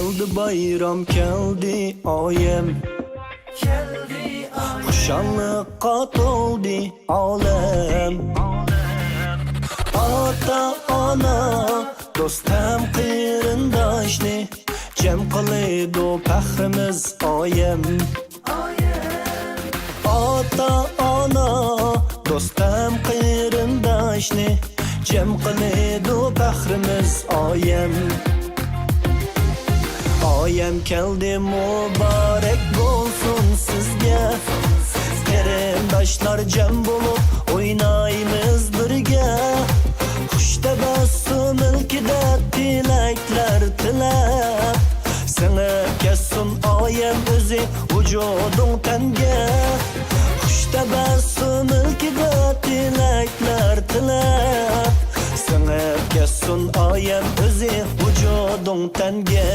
keldi bayram keldi oyim Xuşallıqqa to'ldi olam Ota ona do'st ham qarindoshni jam qiladi faxrimiz oyim Ota ona do'st ham qarindoshni jam qiladi faxrimiz oyim Oyim keldi muborak bo'lsin sizga Qarindoshlar jam bo'lib o'ynaymiz birga Xush tabassum ilkida tilaklar tilab Singib ketsin oyim o'zi vujuding tanga Xush tabassum ilkida tilaklar tilab Singib ketsin oyim o'zi vujuding tanga